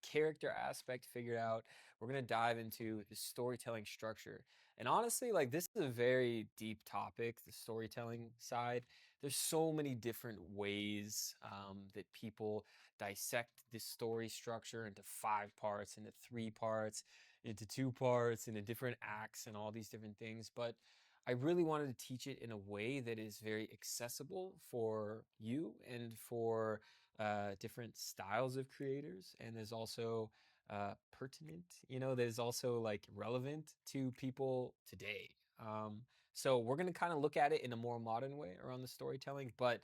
character aspect figured out. We're going to dive into the storytelling structure. And honestly, like this is a very deep topic, the storytelling side. There's so many different ways that people dissect this story structure into 5 parts, into 3 parts, into 2 parts, into different acts, and all these different things. But I really wanted to teach it in a way that is very accessible for you and for different styles of creators, and is also pertinent, that is also like relevant to people today. So we're going to kind of look at it in a more modern way around the storytelling. But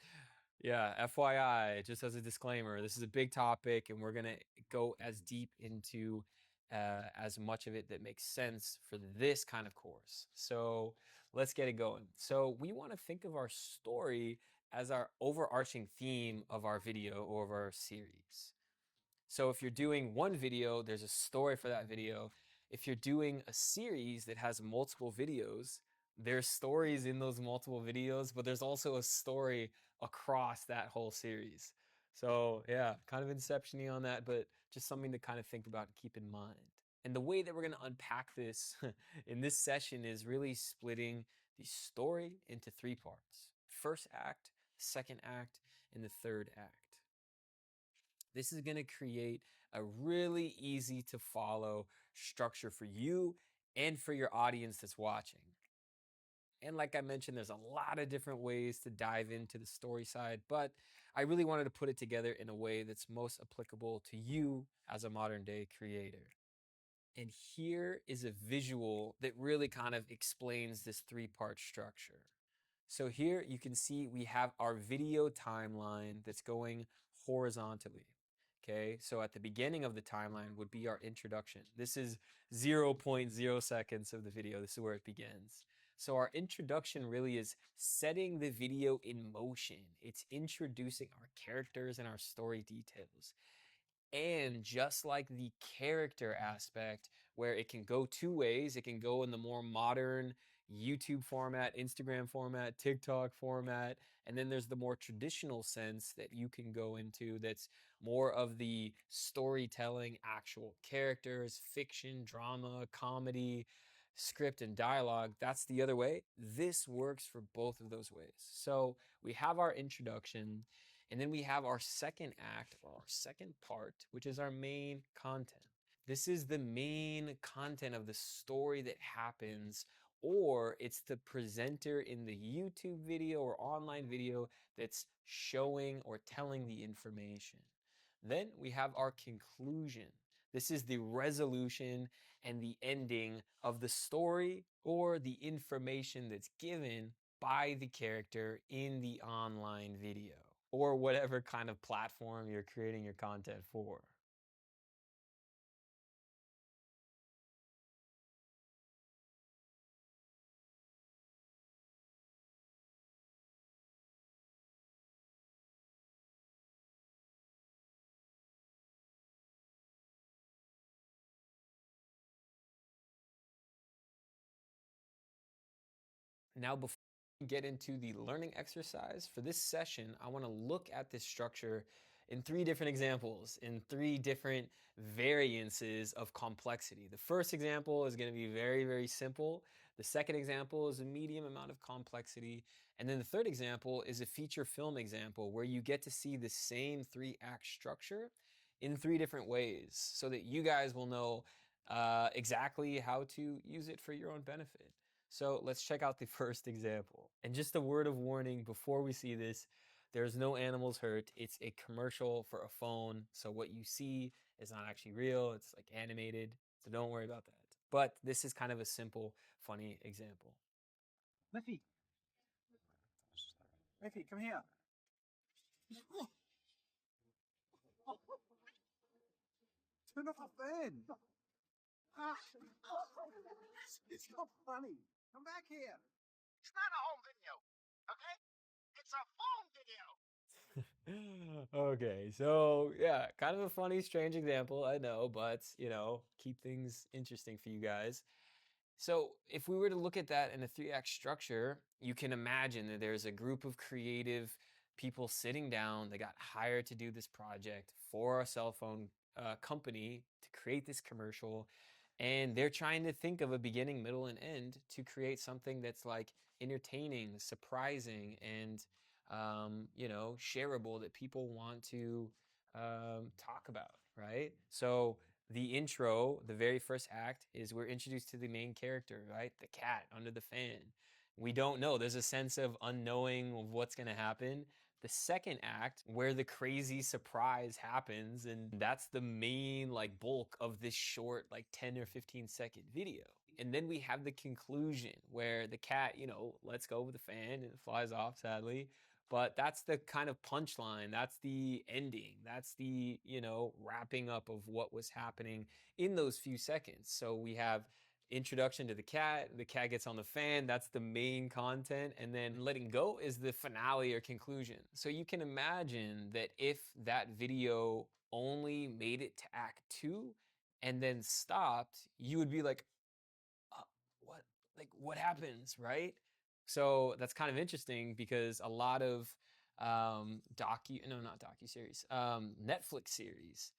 yeah, FYI, just as a disclaimer, this is a big topic, and we're going to go as deep into as much of it that makes sense for this kind of course. So let's get it going. So we want to think of our story as our overarching theme of our video or of our series. So if you're doing one video, there's a story for that video. If you're doing a series that has multiple videos, there's stories in those multiple videos, but there's also a story across that whole series. So yeah, kind of inception-y on that, but just something to kind of think about and keep in mind. And the way that we're going to unpack this in this session is really splitting the story into 3 parts. First act, second act, and the third act. This is going to create a really easy to follow structure for you and for your audience that's watching. And like I mentioned, there's a lot of different ways to dive into the story side, but I really wanted to put it together in a way that's most applicable to you as a modern day creator. And here is a visual that really kind of explains this 3-part structure. So here you can see we have our video timeline that's going horizontally. Okay, so at the beginning of the timeline would be our introduction. This is 0.0 seconds of the video. This is where it begins. So our introduction really is setting the video in motion. It's introducing our characters and our story details. And just like the character aspect, where it can go 2 ways, it can go in the more modern YouTube format, Instagram format, TikTok format, and then there's the more traditional sense that you can go into that's more of the storytelling, actual characters, fiction, drama, comedy, script, and dialogue. That's the other way. This works for both of those ways. So we have our introduction. And then we have our second act, or our second part, which is our main content. This is the main content of the story that happens, or it's the presenter in the YouTube video or online video that's showing or telling the information. Then we have our conclusion. This is the resolution and the ending of the story or the information that's given by the character in the online video, or whatever kind of platform you're creating your content for. Now, before we get into the learning exercise for this session, I want to look at this structure in 3 different examples, in 3 different variances of complexity. The first example is going to be very, very simple. The second example is a medium amount of complexity. And then the third example is a feature film example where you get to see the same 3-act structure in 3 different ways so that you guys will know exactly how to use it for your own benefit. So let's check out the first example. And just a word of warning before we see this, there's no animals hurt. It's a commercial for a phone. So what you see is not actually real. It's like animated. So don't worry about that. But this is kind of a simple, funny example. Liffy. Liffy, come here. Turn off the fan. It's not funny. Come back here. It's not a home video, okay? It's a phone video. Okay, so yeah, kind of a funny, strange example, I know, but keep things interesting for you guys. So if we were to look at that in a 3-act structure, you can imagine that there's a group of creative people sitting down. They got hired to do this project for a cell phone company to create this commercial, and they're trying to think of a beginning, middle, and end to create something that's like entertaining, surprising, and shareable that people want to talk about, right? So the intro, the very first act, is we're introduced to the main character, right? The cat under the fan. We don't know. There's a sense of unknowing of what's going to happen. The second act, where the crazy surprise happens, and that's the main like bulk of this short, like 10 or 15-second video. And then we have the conclusion where the cat, lets go of the fan and it flies off, sadly. But that's the kind of punchline. That's the ending. That's the, wrapping up of what was happening in those few seconds. So we have introduction to the cat gets on the fan, that's the main content, and then letting go is the finale or conclusion. So you can imagine that if that video only made it to act 2 and then stopped, you would be like, what, like, what happens, right? So that's kind of interesting because a lot of Netflix series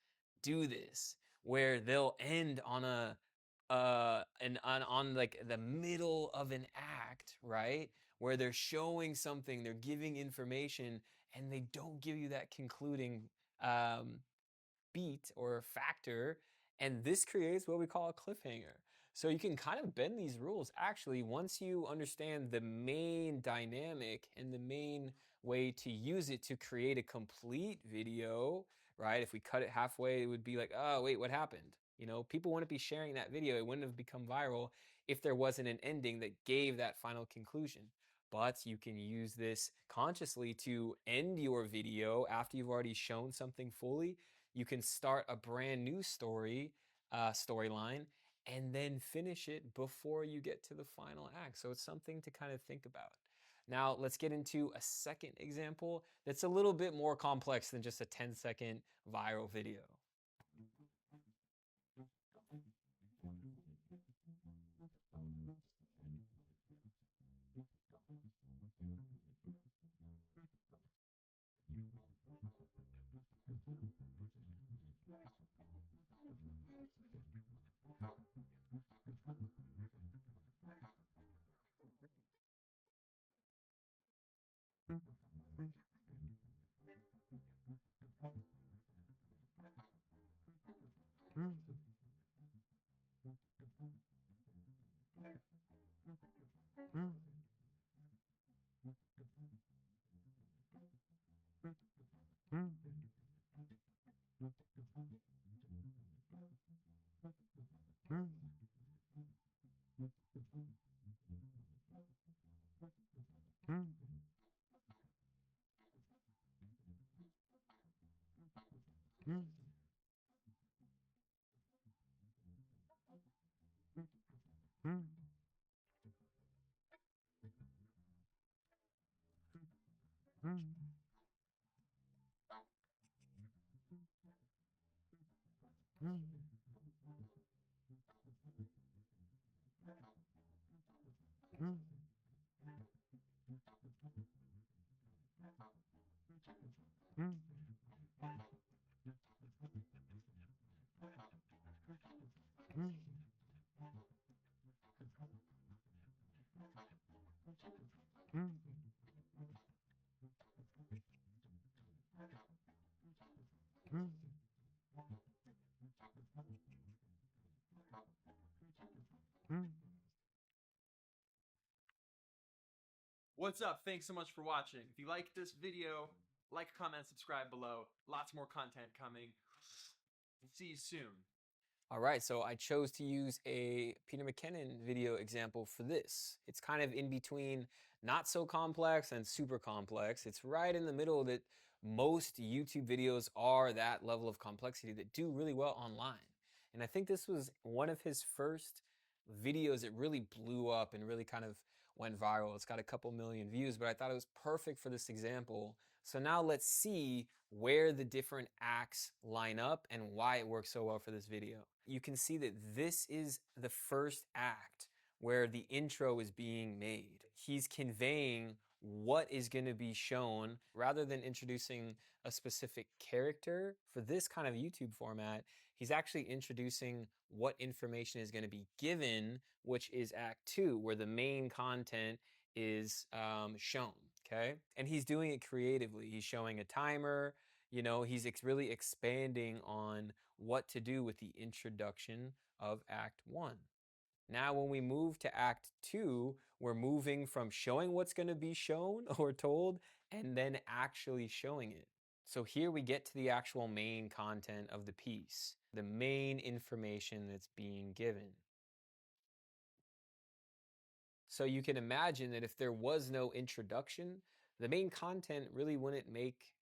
do this, where they'll end on on like the middle of an act, right? Where they're showing something, they're giving information, and they don't give you that concluding beat or factor, and this creates what we call a cliffhanger. So you can kind of bend these rules actually once you understand the main dynamic and the main way to use it to create a complete video, right? If we cut it halfway, it would be like, oh, wait, what happened? People wouldn't be sharing that video. It wouldn't have become viral if there wasn't an ending that gave that final conclusion. But you can use this consciously to end your video after you've already shown something fully. You can start a brand new storyline, and then finish it before you get to the final act. So it's something to kind of think about. Now, let's get into a second example that's a little bit more complex than just a 10-second viral video. What's up? Thanks so much for watching. If you liked this video, like, comment, subscribe below. Lots more content coming. See you soon. All right, so I chose to use a Peter McKinnon video example for this. It's kind of in between not so complex and super complex. It's right in the middle that most YouTube videos are that level of complexity that do really well online. And I think this was one of his first videos that really blew up and really kind of went viral. It's got a couple million views, but I thought it was perfect for this example. So now let's see where the different acts line up and why it works so well for this video. You can see that this is the first act where the intro is being made. He's conveying what is going to be shown rather than introducing a specific character. For this kind of YouTube format, he's actually introducing what information is going to be given, which is Act 2, where the main content is shown. Okay, and he's doing it creatively. He's showing a timer. He's really expanding on what to do with the introduction of Act 1. Now, when we move to Act 2, we're moving from showing what's going to be shown or told and then actually showing it. So here we get to the actual main content of the piece, the main information that's being given. So you can imagine that if there was no introduction, the main content really wouldn't make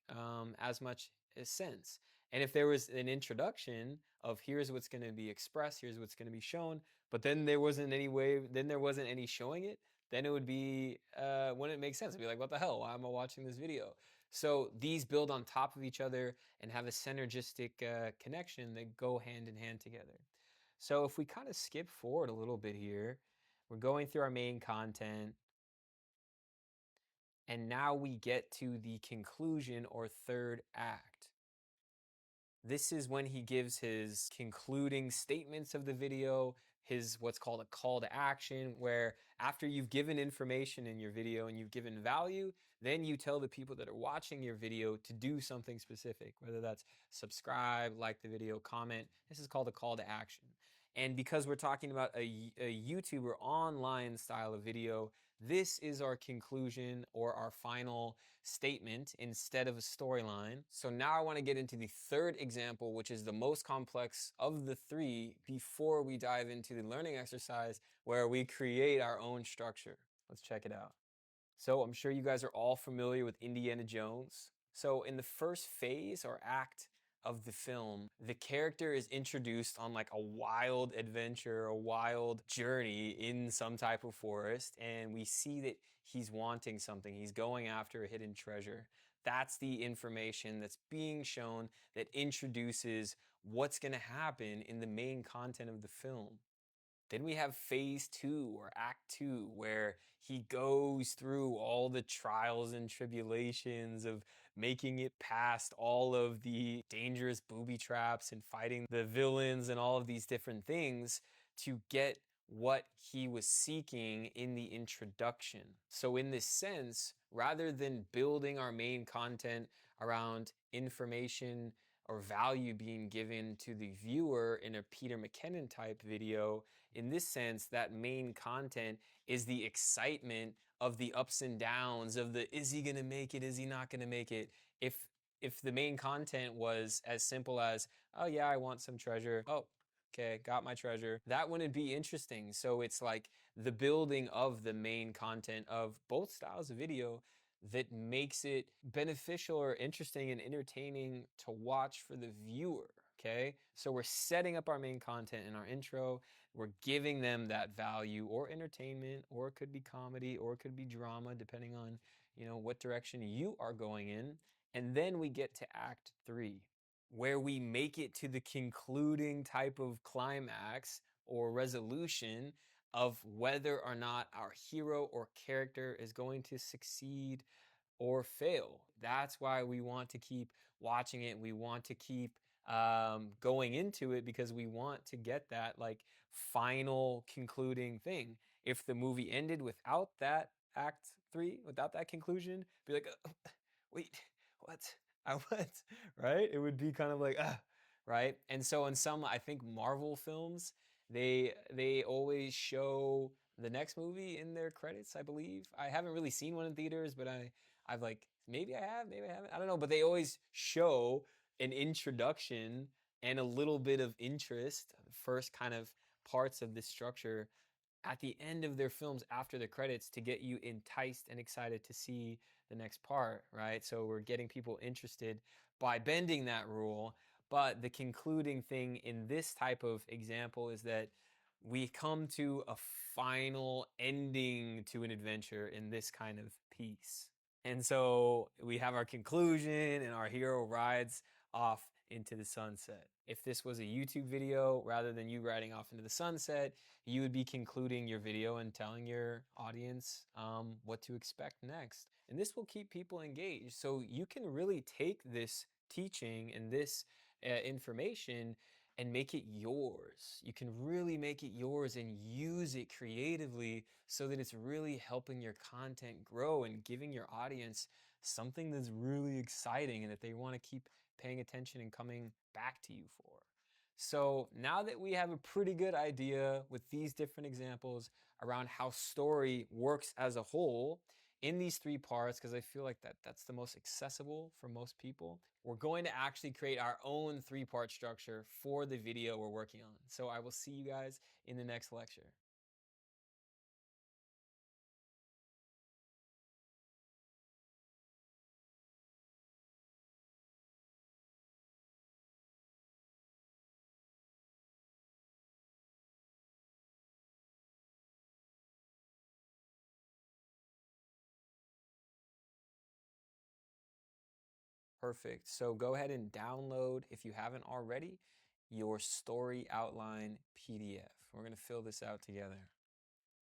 as much sense. And if there was an introduction of here's what's going to be expressed, here's what's going to be shown, but then there wasn't any showing it, then it would be, wouldn't make sense. It'd be like, what the hell? Why am I watching this video? So these build on top of each other and have a synergistic connection that go hand in hand together. So if we kind of skip forward a little bit here, we're going through our main content, and now we get to the conclusion or third act. This is when he gives his concluding statements of the video, his what's called a call to action, where after you've given information in your video and you've given value, then you tell the people that are watching your video to do something specific, whether that's subscribe, like the video, comment. This is called a call to action. And because we're talking about a YouTuber online style of video, this is our conclusion or our final statement instead of a storyline. So now I want to get into the third example, which is the most complex of the three before we dive into the learning exercise where we create our own structure. Let's check it out. So I'm sure you guys are all familiar with Indiana Jones. So in the first phase or act of the film, the character is introduced on like a wild adventure, a wild journey in some type of forest, and we see that he's wanting something. He's going after a hidden treasure. That's the information that's being shown that introduces what's going to happen in the main content of the film. Then we have phase 2 or act 2, where he goes through all the trials and tribulations of making it past all of the dangerous booby traps and fighting the villains and all of these different things to get what he was seeking in the introduction. So in this sense, rather than building our main content around information or value being given to the viewer in a Peter McKinnon type video, in this sense, that main content is the excitement of the ups and downs of the, is he gonna make it, is he not gonna make it? If the main content was as simple as, oh yeah, I want some treasure, oh, okay, got my treasure, that wouldn't be interesting. So it's like the building of the main content of both styles of video that makes it beneficial or interesting and entertaining to watch for the viewer, okay? So we're setting up our main content in our intro, we're giving them that value or entertainment, or it could be comedy, or it could be drama, depending on, what direction you are going in. And then we get to Act 3, where we make it to the concluding type of climax or resolution of whether or not our hero or character is going to succeed or fail. That's why we want to keep watching it. We want to keep going into it because we want to get that like final concluding thing. If the movie ended without that Act 3, without that conclusion, be like, wait, what? What? Right? It would be kind of like, right? And so in some, I think Marvel films, they always show the next movie in their credits, I believe. I haven't really seen one in theaters, but I've like, maybe I have, maybe I haven't. I don't know, but they always show an introduction and a little bit of interest, the first kind of parts of this structure at the end of their films after the credits to get you enticed and excited to see the next part, right? So we're getting people interested by bending that rule. But the concluding thing in this type of example is that we come to a final ending to an adventure in this kind of piece. And so we have our conclusion and our hero rides off into the sunset. If this was a YouTube video, rather than you riding off into the sunset, you would be concluding your video and telling your audience what to expect next. And this will keep people engaged. So you can really take this teaching and this information and make it yours. You can really make it yours and use it creatively so that it's really helping your content grow and giving your audience something that's really exciting and that they want to keep paying attention and coming back to you for. So now that we have a pretty good idea with these different examples around how story works as a whole in these three parts, because I feel like that's the most accessible for most people, we're going to actually create our own three-part structure for the video we're working on. So I will see you guys in the next lecture. Perfect. So go ahead and download, if you haven't already, your story outline PDF. We're going to fill this out together.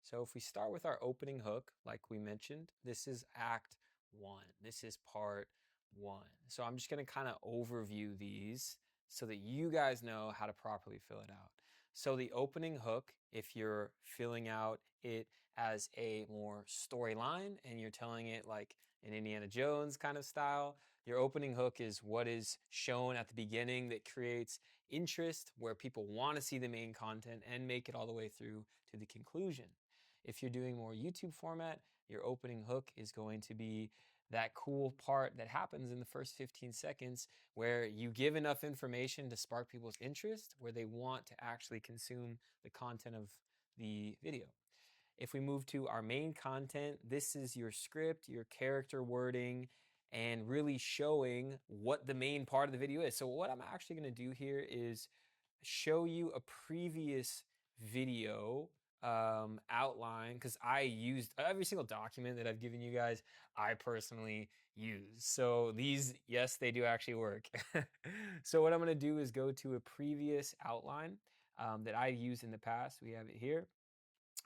So if we start with our opening hook, like we mentioned, this is Act 1. This is Part 1. So I'm just going to kind of overview these so that you guys know how to properly fill it out. So the opening hook, if you're filling out it as a more storyline and you're telling it like an Indiana Jones kind of style, your opening hook is what is shown at the beginning that creates interest, where people want to see the main content and make it all the way through to the conclusion. If you're doing more YouTube format, your opening hook is going to be that cool part that happens in the first 15 seconds where you give enough information to spark people's interest, where they want to actually consume the content of the video. If we move to our main content, this is your script, your character wording, and really showing what the main part of the video is. So what I'm actually going to do here is show you a previous video outline, because I used every single document that I've given you guys, I personally use. So these, yes, they do actually work. So what I'm going to do is go to a previous outline that I used in the past. We have it here.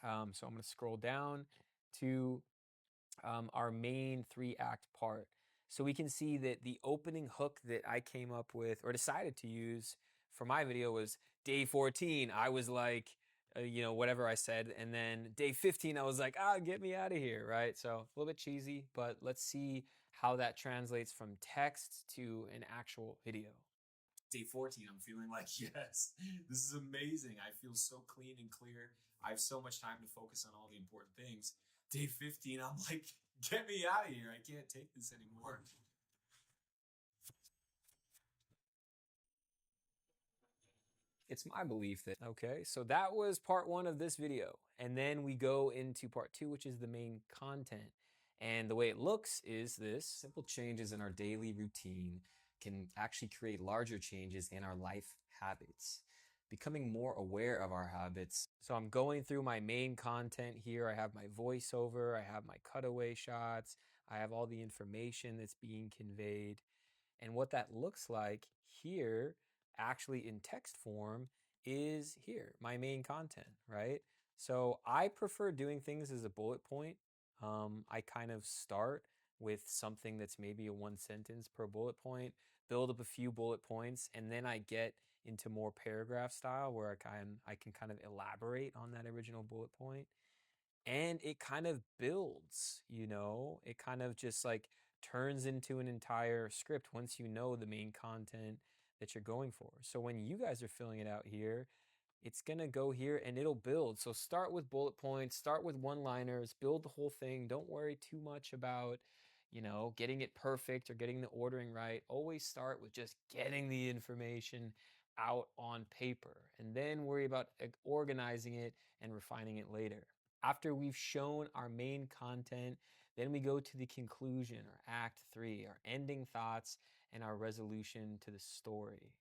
So I'm going to scroll down to our main 3-act part. So we can see that the opening hook that I came up with or decided to use for my video was day 14. I was like, whatever I said. And then day 15, I was like, get me out of here, right? So a little bit cheesy, but let's see how that translates from text to an actual video. Day 14, I'm feeling like, yes, this is amazing. I feel so clean and clear. I have so much time to focus on all the important things. Day 15, I'm like, get me out of here. I can't take this anymore. It's my belief that, okay, so that was part 1 of this video. And then we go into part 2, which is the main content. And the way it looks is this: simple changes in our daily routine can actually create larger changes in our life habits. Becoming more aware of our habits. So I'm going through my main content here. I have my voiceover, I have my cutaway shots, I have all the information that's being conveyed. And what that looks like here, actually in text form, is here, my main content, right? So I prefer doing things as a bullet point. I kind of start with something that's maybe a 1 sentence per bullet point, build up a few bullet points, and then I get into more paragraph style where I can kind of elaborate on that original bullet point. And it kind of builds, it kind of just like turns into an entire script once you know the main content that you're going for. So when you guys are filling it out here, it's going to go here and it'll build. So start with bullet points, start with one-liners, build the whole thing. Don't worry too much about, getting it perfect or getting the ordering right. Always start with just getting the information out on paper and then worry about organizing it and refining it later. After we've shown our main content, then we go to the conclusion, or Act 3, our ending thoughts and our resolution to the story.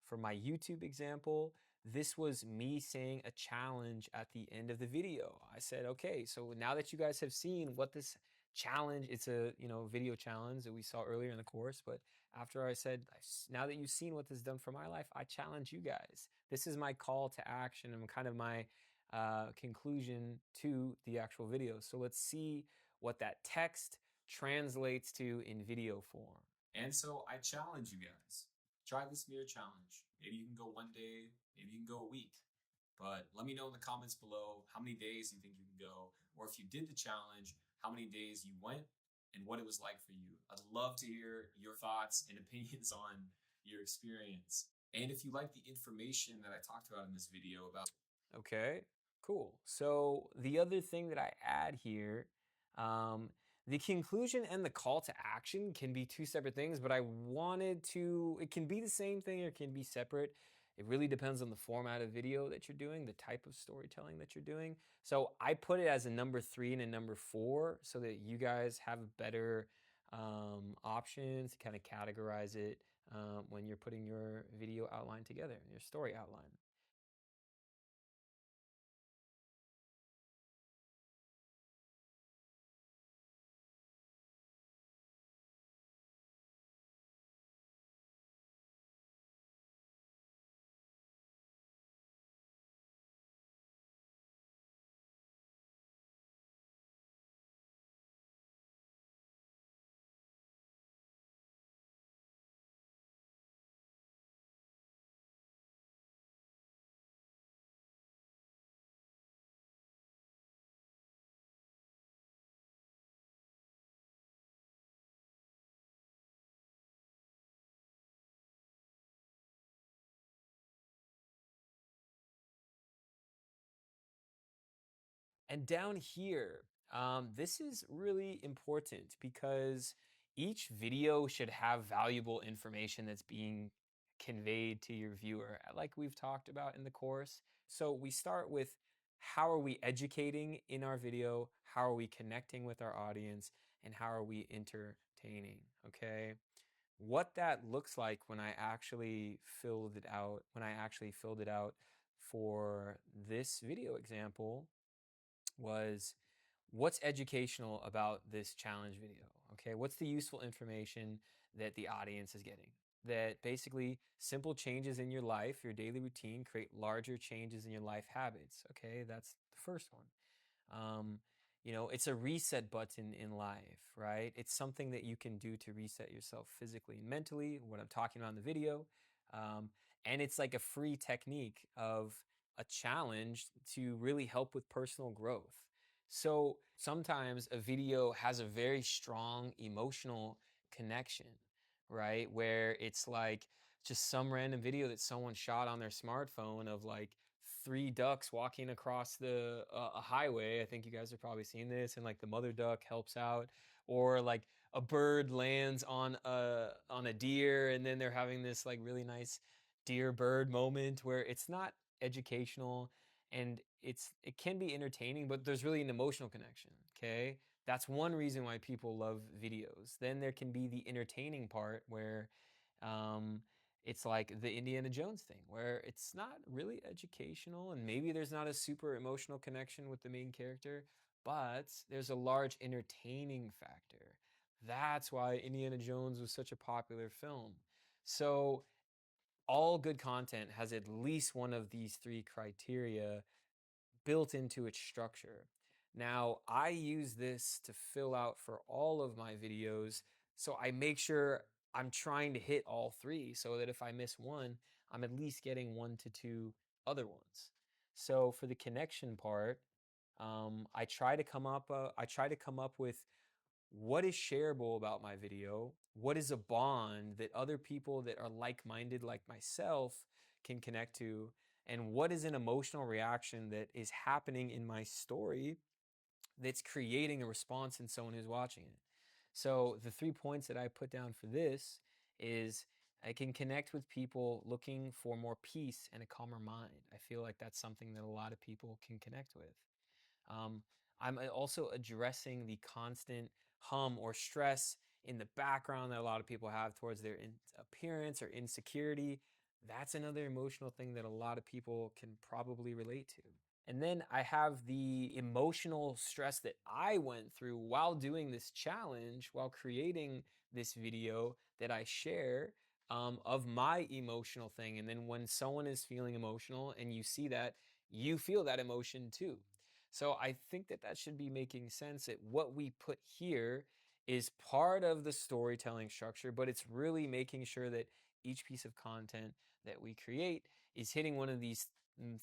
For my YouTube example, this was me saying a challenge at the end of the video. I said, okay, so now that you guys have seen what this challenge, it's a video challenge that we saw earlier in the course, but after I said, now that you've seen what this has done for my life, I challenge you guys. This is my call to action and kind of my conclusion to the actual video. So let's see what that text translates to in video form. And so I challenge you guys. Try this mirror challenge. Maybe you can go one day, maybe you can go a week. But let me know in the comments below how many days you think you can go, or if you did the challenge, how many days you went and what it was like for you. I'd love to hear your thoughts and opinions on your experience. And if you like the information that I talked about in this video about... Okay, cool. So the other thing that I add here, the conclusion and the call to action can be two separate things, but it can be the same thing or it can be separate. It really depends on the format of video that you're doing, the type of storytelling that you're doing. So I put it as a number 3 and a number 4 so that you guys have better options to kind of categorize it when you're putting your video outline together, your story outline. And down here, this is really important because each video should have valuable information that's being conveyed to your viewer, like we've talked about in the course. So we start with how are we educating in our video, how are we connecting with our audience, and how are we entertaining, okay? What that looks like when I actually filled it out, for this video example was what's educational about this challenge video? Okay, what's the useful information that the audience is getting? That basically simple changes in your life, your daily routine, create larger changes in your life habits. Okay, that's the first one. It's a reset button in life, right? It's something that you can do to reset yourself physically and mentally, what I'm talking about in the video. And it's like a free technique of a challenge to really help with personal growth. So sometimes a video has a very strong emotional connection, right? Where it's like just some random video that someone shot on their smartphone of like 3 ducks walking across a highway. I think you guys have probably seen this, and like the mother duck helps out, or like a bird lands on a deer, and then they're having this like really nice deer bird moment where it's not educational and it can be entertaining, but there's really an emotional connection. Okay, that's one reason why people love videos. Then there can be the entertaining part where it's like the Indiana Jones thing, where it's not really educational and maybe there's not a super emotional connection with the main character, but there's a large entertaining factor. That's why Indiana Jones was such a popular film. So all good content has at least one of these 3 criteria built into its structure. Now, I use this to fill out for all of my videos, so I make sure I'm trying to hit all 3 so that if I miss one, I'm at least getting 1 to 2 other ones. So for the connection part, I try to come up with what is shareable about my video, what is a bond that other people that are like-minded like myself can connect to, and what is an emotional reaction that is happening in my story that's creating a response in someone who's watching it. So the 3 points that I put down for this is I can connect with people looking for more peace and a calmer mind. I feel like that's something that a lot of people can connect with. I'm also addressing the constant hum or stress in the background that a lot of people have towards their appearance or insecurity. That's another emotional thing that a lot of people can probably relate to. And then I have the emotional stress that I went through while doing this challenge, while creating this video that I share of my emotional thing. And then when someone is feeling emotional and you see that, you feel that emotion too. So I think that that should be making sense that what we put here is part of the storytelling structure, but it's really making sure that each piece of content that we create is hitting one of these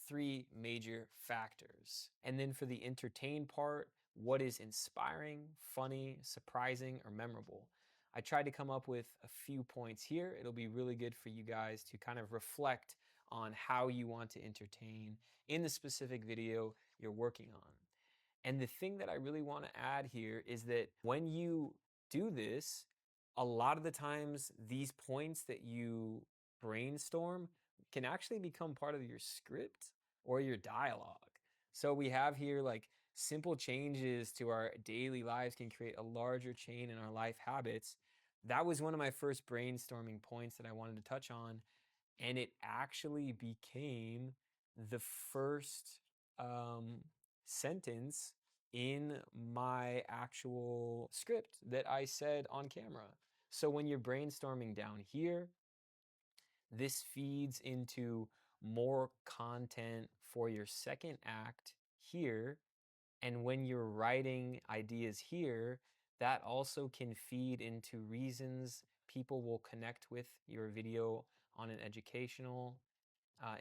three major factors. And then for the entertain part, what is inspiring, funny, surprising, or memorable? I tried to come up with a few points here. It'll be really good for you guys to kind of reflect on how you want to entertain in the specific video you're working on. And the thing that I really want to add here is that when you do this, a lot of the times these points that you brainstorm can actually become part of your script or your dialogue. So we have here like simple changes to our daily lives can create a larger chain in our life habits. That was one of my first brainstorming points that I wanted to touch on. And it actually became the first sentence in my actual script that I said on camera. So when you're brainstorming down here, this feeds into more content for your second act here. And when you're writing ideas here, that also can feed into reasons people will connect with your video on an educational,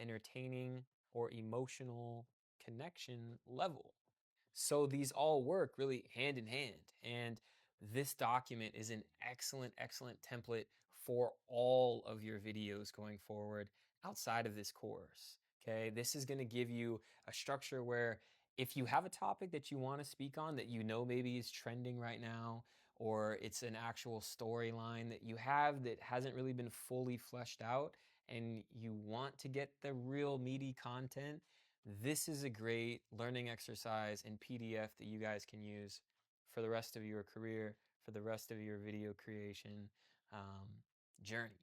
entertaining, or emotional connection level. So these all work really hand in hand. And this document is an excellent, excellent template for all of your videos going forward outside of this course. Okay, this is going to give you a structure where if you have a topic that you want to speak on that you know maybe is trending right now, or it's an actual storyline that you have that hasn't really been fully fleshed out, and you want to get the real meaty content, this is a great learning exercise in PDF that you guys can use for the rest of your career, for the rest of your video creation journey.